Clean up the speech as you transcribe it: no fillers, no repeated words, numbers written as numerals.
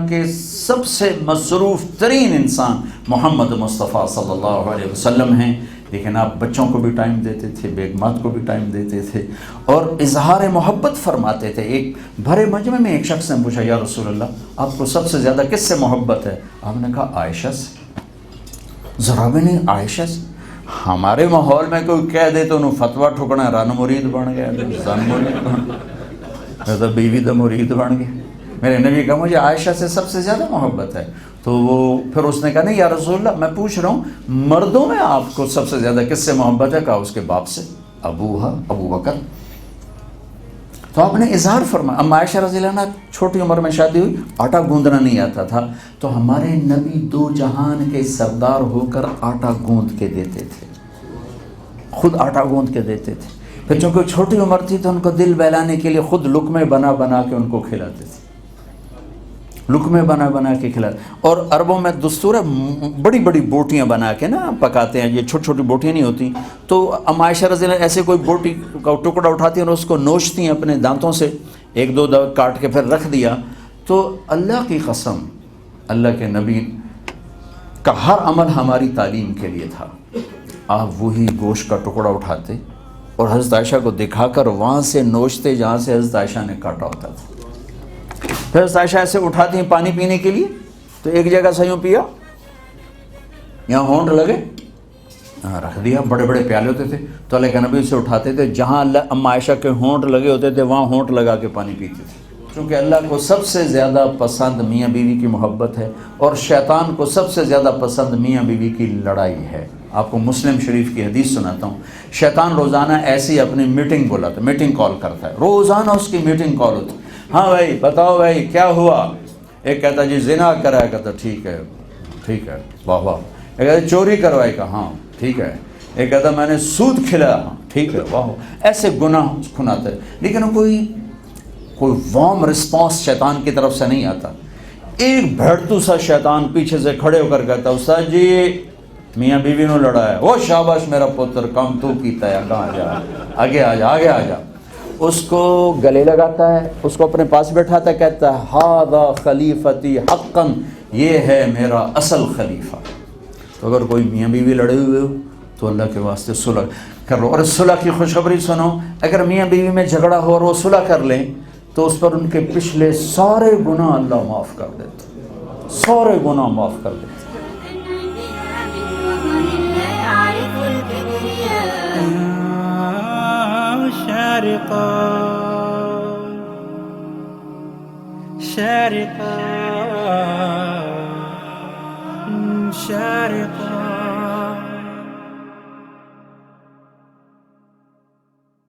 کے سب سے مصروف ترین انسان محمد مصطفیٰ صلی اللہ علیہ وسلم ہیں، لیکن آپ بچوں کو بھی ٹائم دیتے تھے، بیگمات کو بھی ٹائم دیتے تھے اور اظہار محبت فرماتے تھے۔ ایک بھرے مجمع میں ایک شخص نے پوچھا، یا رسول اللہ آپ کو سب سے زیادہ کس سے محبت ہے؟ آپ نے کہا عائشہ سے۔ ذرا بھی نہیں عائشہ سے؟ ہمارے ماحول میں کوئی کہہ دے تو انہوں فتویٰ ٹھکنا رن مرید بن گیا، زن مرید بن گیا، تو بیوی دا مرید بن گیا۔ میرے نبی کہا مجھے عائشہ سے سب سے زیادہ محبت ہے۔ تو وہ پھر اس نے کہا نہیں یا رسول اللہ میں پوچھ رہا ہوں مردوں میں آپ کو سب سے زیادہ کس سے محبت ہے؟ کہا اس کے باپ سے، ابو بکر۔ تو آپ نے اظہار فرمایا۔ اب عائشہ رضی اللہ عنہ چھوٹی عمر میں شادی ہوئی، آٹا گوندنا نہیں آتا تھا، تو ہمارے نبی دو جہان کے سردار ہو کر آٹا گوند کے دیتے تھے، خود آٹا گوند کے دیتے تھے۔ پھر چونکہ چھوٹی عمر تھی تو ان کو دل بہلانے کے لیے خود لقمے بنا بنا کے ان کو کھلاتے تھے، لقمے بنا بنا کے کھلاتے۔ اور عربوں میں دستور ہے بڑی بڑی بوٹیاں بنا کے نا پکاتے ہیں، یہ چھوٹی چھوٹی بوٹیاں نہیں ہوتی۔ تو ام عائشہ رضی اللہ ایسے کوئی بوٹی کا ٹکڑا اٹھاتی ہیں اور اس کو نوچتی ہیں اپنے دانتوں سے، ایک دو دفعہ کاٹ کے پھر رکھ دیا۔ تو اللہ کی قسم اللہ کے نبی کا ہر عمل ہماری تعلیم کے لیے تھا۔ آپ وہی گوشت کا ٹکڑا اٹھاتے اور حضرت عائشہ کو دکھا کر وہاں سے نوچتے جہاں سے حضرت عائشہ نے کاٹا ہوتا تھا۔ پھر حضرت عائشہ ایسے اٹھاتی ہیں پانی پینے کے لیے تو ایک جگہ سے یوں پیا، یہاں ہونٹ لگے رکھ دیا، بڑے بڑے پیالے ہوتے تھے تو اللہ کے نبی سے اٹھاتے تھے، جہاں اللہ ام عائشہ کے ہونٹ لگے ہوتے تھے وہاں ہونٹ لگا کے پانی پیتے تھے۔ چونکہ اللہ کو سب سے زیادہ پسند میاں بیوی کی محبت ہے اور شیطان کو سب سے زیادہ پسند میاں بیوی کی لڑائی ہے۔ آپ کو مسلم شریف کی حدیث سناتا ہوں، شیطان روزانہ ایسی اپنی میٹنگ بلاتا ہے، میٹنگ کال کرتا ہے، روزانہ اس کی میٹنگ کال ہوتی ہے۔ ہاں بھائی بتاؤ بھائی کیا ہوا؟ ایک کہتا جی زنا کرایا، کہتا ٹھیک ہے ٹھیک ہے واہ واہ۔ ایک کہتا چوری کروائی، کہا ہاں ٹھیک ہے۔ ایک کہتا میں نے سود کھلایا، ہاں ٹھیک ہے واہ۔ ایسے گناہ کھناتے ہیں، لیکن کوئی وارم رسپانس شیطان کی طرف سے نہیں آتا۔ ایک بھڑتو سا شیطان پیچھے سے کھڑے ہو کر کہتا استاد جی میاں بیوی نے لڑایا، وہ شاباش میرا پتر کام تو کیتا ہے، کہاں جا آگے آ جا آگے آ جا۔ اس کو گلے لگاتا ہے، اس کو اپنے پاس بیٹھاتا ہے، کہتا ہے ہذا خلیفتی حقا، یہ ہے میرا اصل خلیفہ۔ تو اگر کوئی میاں بیوی لڑے ہوئے ہو تو اللہ کے واسطے صلح کر لو۔ اور اس صلح کی خوشخبری سنو، اگر میاں بیوی میں جھگڑا ہو اور وہ صلح کر لیں تو اس پر ان کے پچھلے سارے گناہ اللہ معاف کر دیتے، سارے گناہ معاف کر دیتے۔ شارقا شارقا شارقا